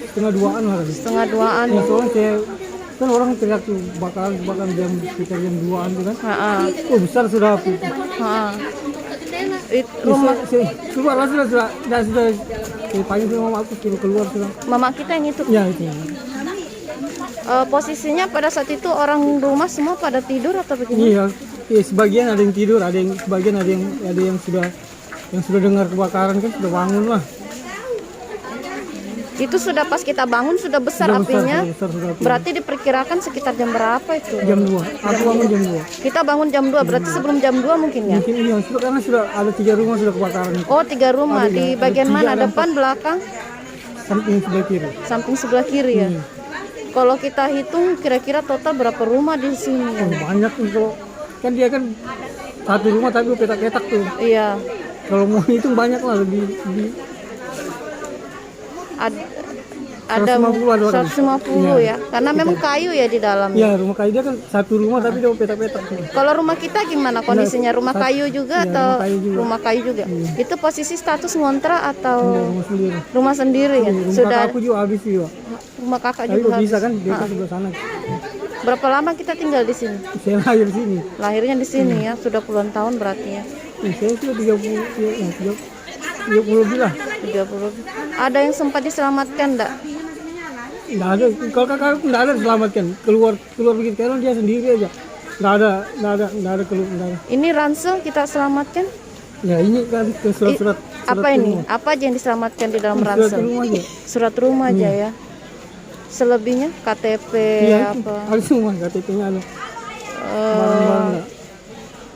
Setengah duaan lah. Setengah duaan. Ya, soalnya saya kan orang teriak tuh bakal jam sekitar jam 2-an tuh kan. Oh besar sudah api. Rumah keluar lah sudah saya panggil sama mama aku suruh keluar sudah. mama kita yang itu. Ya itu. Posisinya pada saat itu orang rumah semua pada tidur atau bagaimana? Iya, ya, sebagian ada yang tidur, sebagian ada yang sudah dengar kebakaran kan sudah bangun lah. Itu sudah pas kita bangun sudah besar apinya. Besar, sudah apinya. Berarti diperkirakan sekitar jam berapa itu? Jam 2. Aku bangun jam 2. Kita bangun jam 2, berarti sebelum jam 2 mungkin ya? Mungkin iya, karena sudah ada 3 rumah sudah kebakaran. Oh, 3 rumah. Di bagian mana? Depan, belakang? Samping sebelah kiri. Samping sebelah kiri ya? Kalau kita hitung kira-kira total berapa rumah di sini? Oh, banyak untuk kan dia kan satu rumah tapi petak-petak tuh. Iya. Kalau mau hitung banyak lah lebih ada 150 ya, karena memang kayu ya di dalam. Ya, rumah kayu dia kan satu rumah tapi dia petak-petak. Kalau rumah kita gimana kondisinya? Rumah kayu juga atau rumah kayu juga? Itu posisi status ngontrak atau rumah sendiri ya? Rumah Sudah. aku juga habis juga. Rumah kakak Tapi juga bisa habis. kan dia sebelah sana. Berapa lama kita tinggal di sini? Saya lahir di sini. Lahirnya di sini ya, sudah puluhan tahun berarti ya. Saya sudah 30 lebih lah. 30. Ada yang sempat diselamatkan enggak? Nggak ada, kalau kakak nggak ada diselamatkan, keluar begitu karena dia sendiri aja, nggak ada keluar. Ini ransel kita selamatkan? Ya ini kan ke surat apa ini? rumah. Apa aja yang diselamatkan di dalam Surat ransel? rumah aja. Surat rumah aja ya. Selebihnya KTP Ya, apa? ada semua KTP-nya ada. Barang-barang enggak.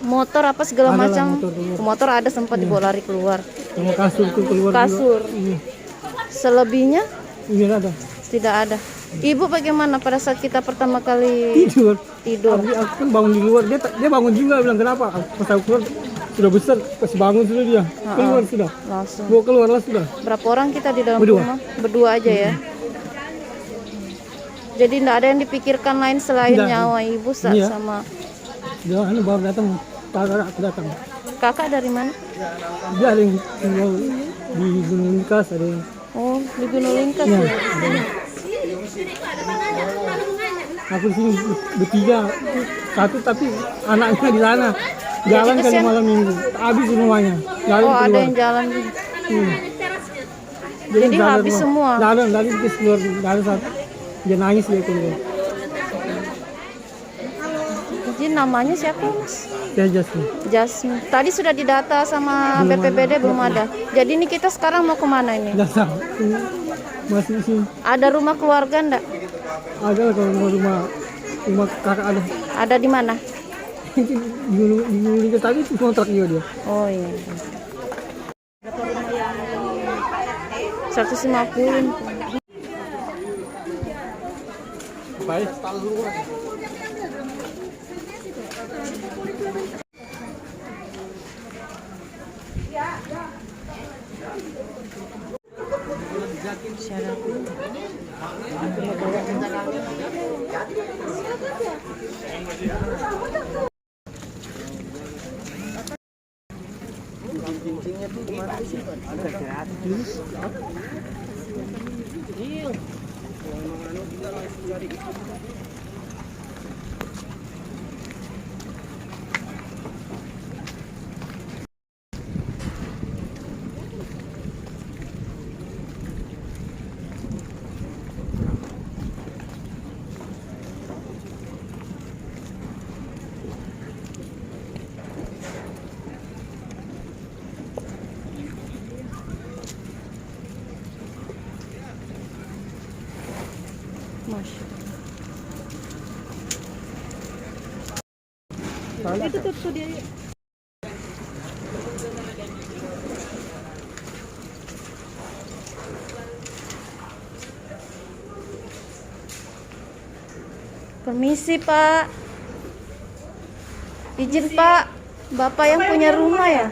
Motor apa segala Ada lah, macam. motor. Motor ada sempat dibawa lari keluar. Sama kasur tuh keluar Kasur. juga. Iya. Selebihnya Iya ada. tidak ada. Ibu bagaimana pada saat kita pertama kali Tidur. tidur? Aku kan bangun di luar, dia bangun juga bilang kenapa? Pas aku keluar sudah besar, pas bangun sudah dia keluar sudah. Langsung. Bawa keluar lah sudah. Berapa orang kita di dalam Berdua. rumah? Berdua aja ya. Jadi tidak ada yang dipikirkan lain selain Tidak. nyawa ibu Iya. sama Dia baru datang, kakak aku datang. kakak dari mana? Dia ada yang tinggal di Gunung Lingkas, ada yang Oh, di Gunung Lingkas ya, ya. ada yang. Aku di sini bertiga, satu tapi anaknya di sana jalan kali kesian. malam minggu, habis rumahnya, jalan Oh, ada keluar. yang jalan juga. Dia Jadi jalan habis keluar. semua? Jalan terus keluar, jalan satu, dia nangis dia keluar. Jadi namanya siapa, Mas? Dia Jasmine. Jasmine. Tadi sudah didata sama BPBD belum ada. Jadi ini kita sekarang mau kemana ini? Datang, masih di sini. Ada rumah keluarga enggak? Ada lah kalau rumah kakak ada. Ada di mana? Di Gunung Lingkas tadi itu kontrak juga dia. Oh iya. 150. Baik. Masya Allah. Itu tuh dia. Permisi Pak. Izin Pak, Bapak yang punya rumah ya?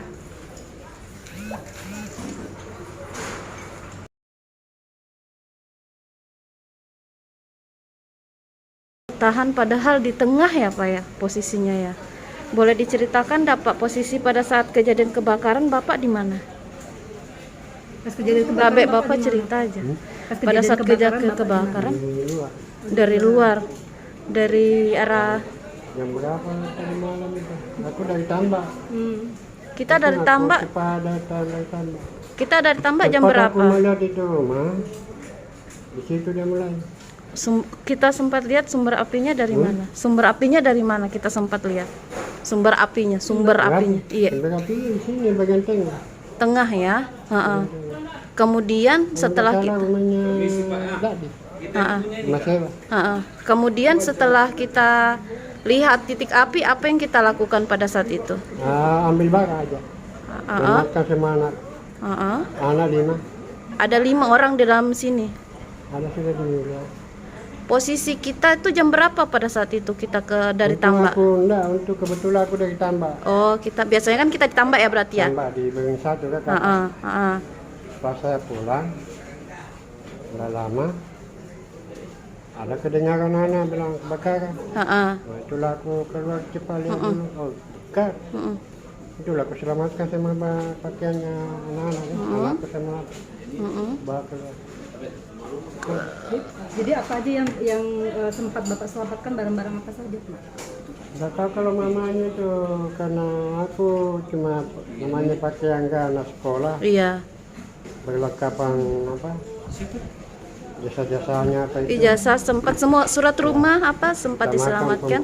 bertahan padahal di tengah ya Pak ya posisinya ya. Boleh diceritakan Pak posisi pada saat kejadian kebakaran Bapak di mana? Pas kejadian kebakaran Bapak cerita aja. Pada kejadian saat kejadian Bapak kebakaran Di luar. dari luar, dari arah Jam berapa tadi malam itu? Aku dari Tambak. kita dari Tambak. Dari Tambak. Kita dari Tambak jam Tempat berapa? Aku melihat itu rumah. Di situ dia mulai. Kita sempat lihat sumber apinya dari mana? Sumber apinya dari mana kita sempat lihat? Sumber apinya. Iya, Sumber api di sini bagian tengah. tengah ya. Kemudian setelah Kalau kita rumahnya Dadi. Rumah sewa. kemudian setelah kita lihat titik api, apa yang kita lakukan pada saat itu? Ambil bara aja. Selamatkan semua anak. Anak 5. Ada 5 orang di dalam sini. Ada sudah di luar. Posisi kita itu jam berapa pada saat itu kita dari Untuk Tambak? Aku enggak, untuk kebetulan aku dari Tambak. Oh, kita biasanya kan kita di Tambak ya berarti ya? Tambak di Bering 1 kan. Pas saya pulang, udah lama, ada kedengaran anak bilang kebakaran. Itulah aku keluar cepat lihat dulu. Oh, kak. Itulah aku selamatkan sama pakaiannya anak-anak. Anakku sama bawa keluar. Jadi apa aja yang sempat Bapak selamatkan, barang-barang apa saja Pak? Nggak tahu kalau mamanya itu, karena aku cuma namanya pakaian ke anak sekolah. Iya. Perlengkapan apa? Jasa-jasanya apa itu? Ijazah sempat semua surat rumah apa sempat Sama diselamatkan?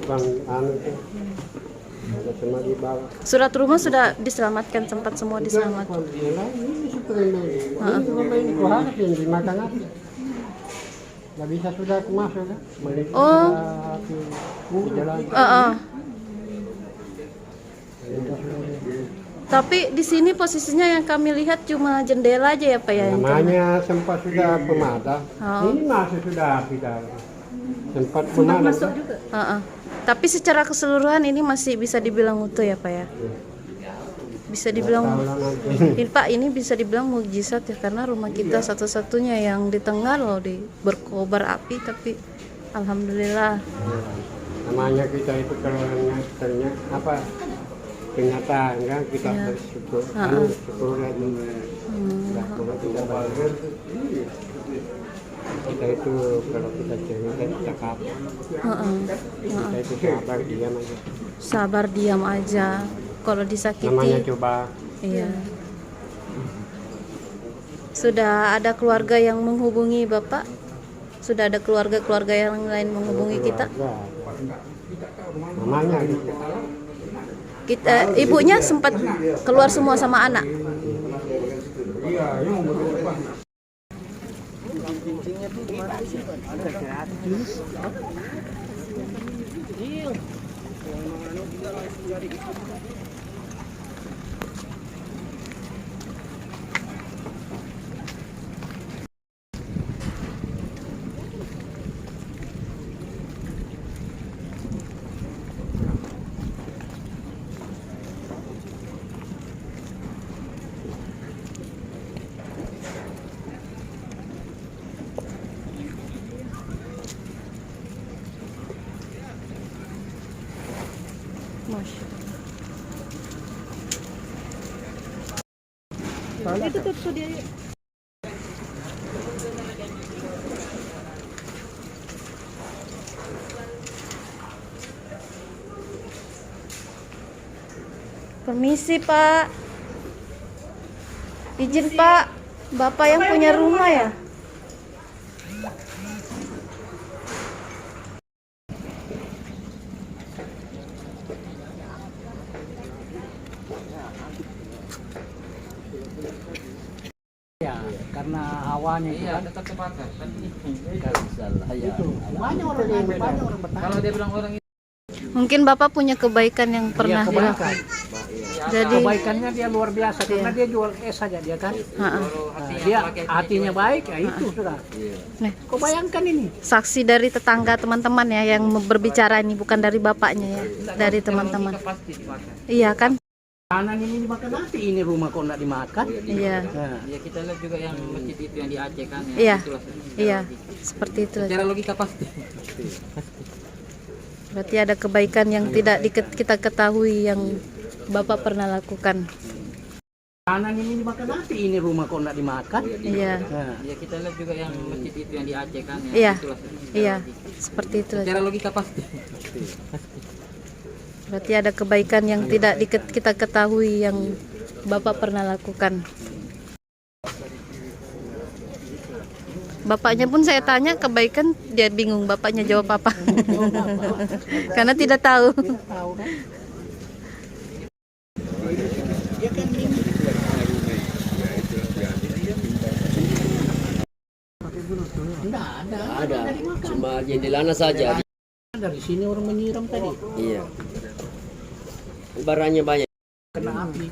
Anu itu. Ada semua dibawa. Surat rumah sudah diselamatkan, sempat semua diselamatkan. Ini seperti ini. Ini rumah ini ku harap yang dimakan api. Nggak bisa sudah aku masuk kan? Melihat api di jalan. Tapi di sini posisinya yang kami lihat cuma jendela aja ya Pak ya? Namanya sempat sudah pemadam. Ini masuk sudah api dah. Sempat pemadam. Masuk juga. Tapi secara keseluruhan ini masih bisa dibilang utuh ya Pak ya? Bisa dibilang ini Pak, ini bisa dibilang mukjizat ya, karena rumah kita satu-satunya yang di tengah loh berkobar api, tapi alhamdulillah. Namanya kita itu kalau ternyata apa kenyataan kan kita bersyukur. Syukur lagi. Kalau kita bahagia, kita itu kalau kita cerita kita kapal. Kita itu sabar diam aja. Sabar diam aja. Kalau disakiti. Namanya coba. Iya. Sudah ada keluarga yang menghubungi Bapak? Sudah ada keluarga-keluarga yang lain menghubungi kita? Namanya gitu. Ibunya sempat keluar semua sama anak. Itu tuh dia. Permisi Pak. Izin Pak, Bapak yang punya rumah ya? Ya, karena awalnya itu kan tetap kebakar kan salah ya. Banyak orang yang bertanya. kalau dia bilang orang itu Mungkin Bapak punya kebaikan yang pernah kebaikan. dilakukan. Jadi Kebaikannya dia luar biasa karena dia jual es saja dia kan. ha-ha. Dia hatinya baik, ya itu sudah. Nih, Kau bayangkan ini. saksi dari tetangga teman-teman ya yang berbicara ini, bukan dari bapaknya ya, dari teman-teman. pasti dibakar. Iya kan? Kanan ini dimakan nanti, ini rumah kok nggak dimakan. Iya. Nah, Ya kita lihat juga yang masjid itu yang di Aceh kan ya. Iya. Itulah Iya, seperti itu. secara logika pasti. Berarti ada kebaikan yang tidak kita ketahui yang Bapak pernah lakukan. Makanan ini dimakan nanti ini rumah kok nggak dimakan. Iya. Nah, Ya kita lihat juga yang masjid itu yang di Aceh kan. Ya, Iya. itulah. Iya, seperti itu. Secara logika pasti. Berarti ada kebaikan yang tidak kita ketahui yang Bapak pernah lakukan. Bapaknya pun saya tanya kebaikan, dia bingung bapaknya jawab apa. Karena tidak tahu. tahu kan? Enggak ada. Cuma jendelana saja. Dari sini orang menyiram tadi. Iya. Barangnya banyak. Kena api.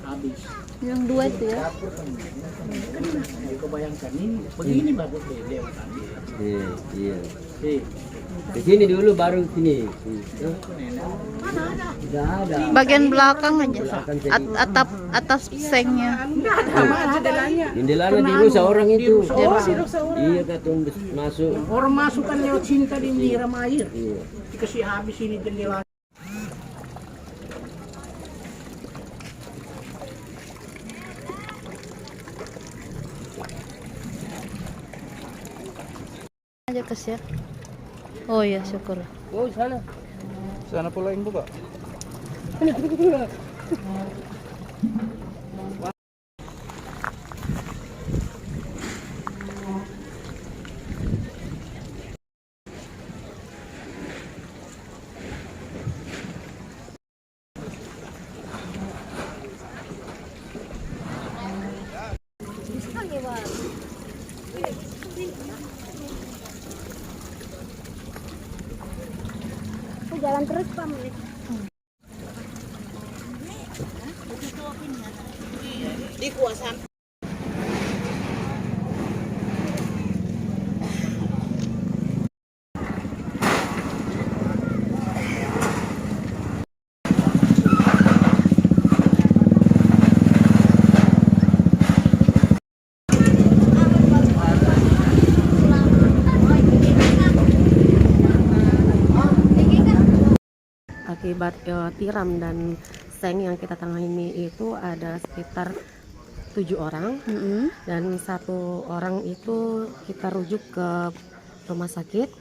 Habis. Yang dua itu ya. Kau bayangkan ini begini bagus deh lewat tadi. Iya, iya. Eh, Ke sini dulu baru sini. Tidak ada. Bagian belakang aja. Atap sengnya. Jendelana dirusak orang itu. Iya katong masuk. orang masuk kan lewat sini tadi menyiram air. Iya. Dikasih habis ini jendela. Aja kes ya. Oh iya, syukur. Oh sana. Sana pula yang buka. Jalan terus Pak Menit. Akibat tiram dan seng yang kita tangani itu ada sekitar 7 orang dan 1 orang itu kita rujuk ke rumah sakit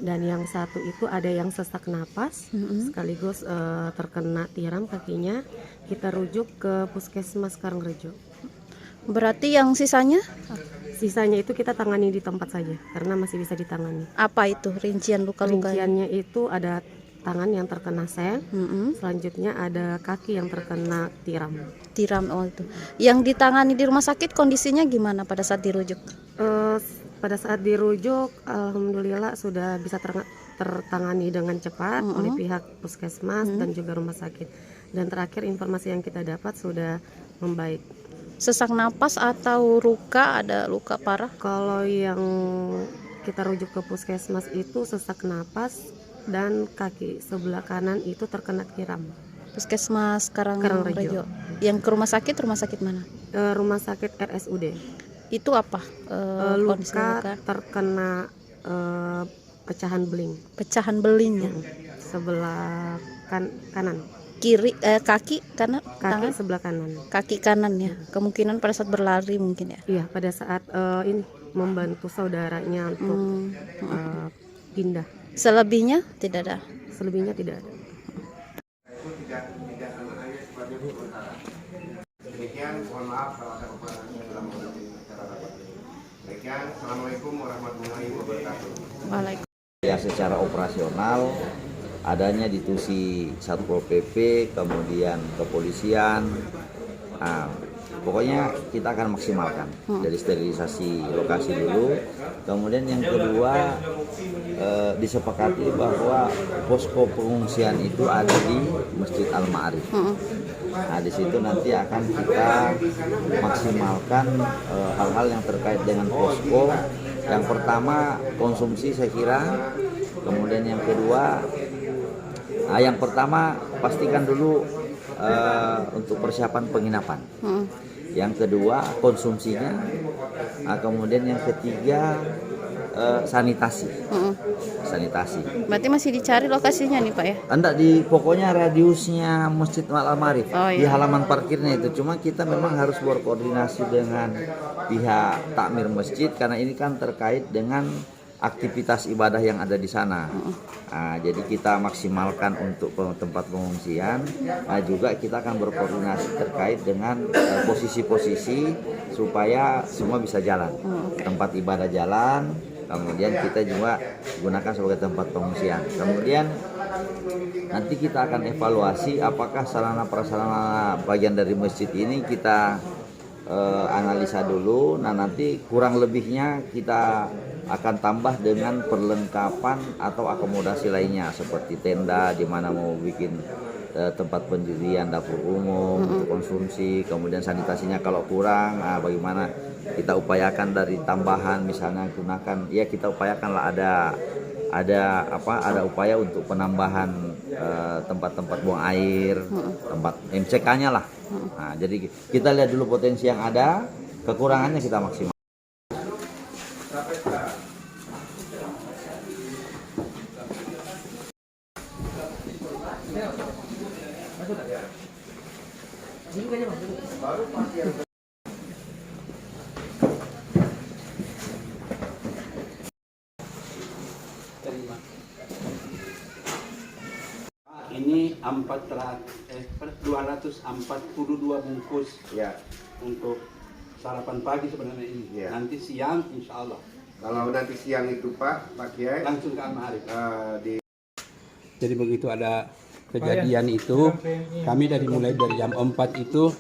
dan yang 1 itu ada yang sesak napas sekaligus terkena tiram kakinya, kita rujuk ke puskesmas Karangrejo. Berarti yang sisanya Sisanya itu kita tangani di tempat saja karena masih bisa ditangani. apa itu rincian luka-luka? Rinciannya itu ada tangan yang terkena seng, selanjutnya ada kaki yang terkena tiram. Tiram itu. Yang ditangani di rumah sakit kondisinya gimana pada saat dirujuk? Pada saat dirujuk, alhamdulillah sudah bisa tertangani dengan cepat oleh pihak puskesmas dan juga rumah sakit. Dan terakhir informasi yang kita dapat sudah membaik. Sesak napas atau ada luka parah? Kalau yang kita rujuk ke puskesmas itu sesak napas dan kaki sebelah kanan itu terkena tiram. Puskesmas Karangrejo. Yang ke rumah sakit mana? Rumah sakit RSUD. Itu apa? Kondisi Luka terkena pecahan beling pecahan beling ya. sebelah kanan. Kiri kaki kanan Kaki tangan sebelah kanan. kaki kanan ya. Kemungkinan pada saat berlari mungkin ya. Iya, pada saat ini membantu saudaranya untuk pindah. Selebihnya tidak ada. Selebihnya tidak ada. Demikian, mohon maaf kalau ada kekurangan dalam menghadapi acara rapat ini. Demikian, Assalamualaikum warahmatullahi wabarakatuh. Waalaikumsalam. Ya secara operasional adanya di Tusi Satpol PP, kemudian kepolisian. Nah, pokoknya kita akan maksimalkan dari sterilisasi lokasi dulu. Kemudian yang kedua disepakati bahwa posko pengungsian itu ada di Masjid Al-Ma'arif. Nah di situ nanti akan kita maksimalkan hal-hal yang terkait dengan posko. Yang pertama konsumsi saya kira, kemudian yang kedua, yang pertama pastikan dulu untuk persiapan penginapan. Yang kedua konsumsinya, kemudian yang ketiga sanitasi. Sanitasi. Berarti masih dicari lokasinya nih Pak ya? Enggak, di pokoknya radiusnya Masjid Al-Arif, di iya. halaman parkirnya itu. Cuma kita memang harus berkoordinasi dengan pihak takmir masjid karena ini kan terkait dengan aktivitas ibadah yang ada di sana. Nah, jadi kita maksimalkan untuk tempat pengungsian. Nah, juga kita akan berkoordinasi terkait dengan posisi-posisi supaya semua bisa jalan. Tempat ibadah jalan, kemudian kita juga gunakan sebagai tempat pengungsian. Kemudian nanti kita akan evaluasi apakah sarana prasarana bagian dari masjid ini kita analisa dulu. Nah, nanti kurang lebihnya kita akan tambah dengan perlengkapan atau akomodasi lainnya seperti tenda di mana mau bikin tempat pendirian, dapur umum untuk konsumsi, kemudian sanitasinya kalau kurang, bagaimana kita upayakan dari tambahan misalnya gunakan, ya kita upayakanlah ada upaya untuk penambahan tempat-tempat buang air, tempat MCK-nya lah. Nah, jadi kita lihat dulu potensi yang ada, kekurangannya kita maksimal. Ini 242 bungkus Ya. untuk sarapan pagi sebenarnya ini. Ya. Nanti siang insya Allah Kalau nanti siang itu Pak Kiai langsung ke Al-Ma'arif. Jadi begitu ada kejadian itu, kami mulai dari jam 4 itu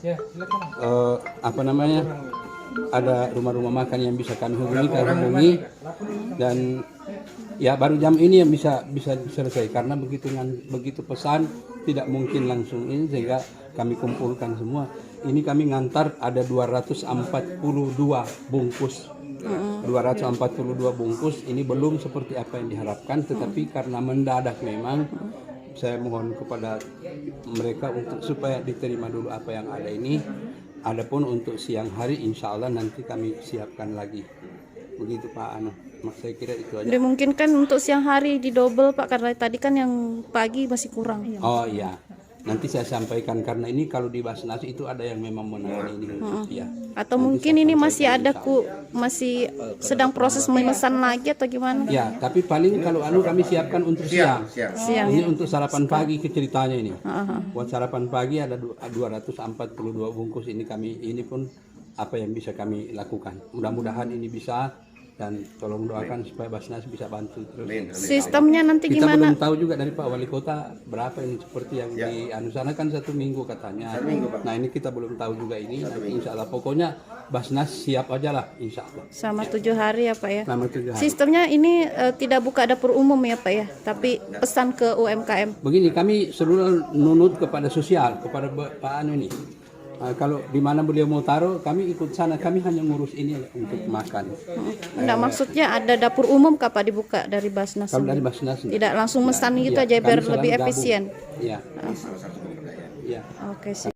ada rumah-rumah makan yang bisa kami hubungi dan ya baru jam ini yang bisa selesai karena begitu pesan tidak mungkin langsung ini, sehingga kami kumpulkan semua. Ini kami ngantar ada 242 bungkus. 242 bungkus ini belum seperti apa yang diharapkan, tetapi karena mendadak memang saya mohon kepada mereka untuk supaya diterima dulu apa yang ada ini. Adapun untuk siang hari insya Allah nanti kami siapkan lagi. Begitu Pak saya kira itu aja. Dimungkinkan untuk siang hari didobel Pak, karena tadi kan yang pagi masih kurang. Oh iya, nanti saya sampaikan karena ini kalau di Basnas itu ada yang memang menangani ini. Ya. Atau nanti mungkin ini masih ada masih sedang proses memesan lagi atau gimana? Ya, tapi paling kalau kami siapkan untuk siang. Ini untuk sarapan pagi ceritanya ini. Buat sarapan pagi ada 242 bungkus ini pun apa yang bisa kami lakukan. Mudah-mudahan ini bisa, dan tolong doakan supaya Basnas bisa bantu terus. Sistemnya nanti kita gimana? Belum tahu juga dari Pak Wali Kota berapa ini, seperti yang di sana kan 1 minggu katanya. Nah ini kita belum tahu juga ini. Nanti insya Allah pokoknya Basnas siap aja lah insya Allah. Sama 7 hari ya Pak ya. Selama 7 hari. Sistemnya ini tidak buka dapur umum ya Pak ya, tapi pesan ke UMKM. Begini, kami seluruh nunut kepada sosial, kepada Pak Anu ini. Kalau di mana beliau mau taruh, kami ikut sana. Kami hanya ngurus ini untuk makan. Enggak, maksudnya ada dapur umum Pak dibuka dari Basnas? Kalau dari Basnas tidak langsung mesan gitu aja biar lebih efisien. Iya. Oke sih.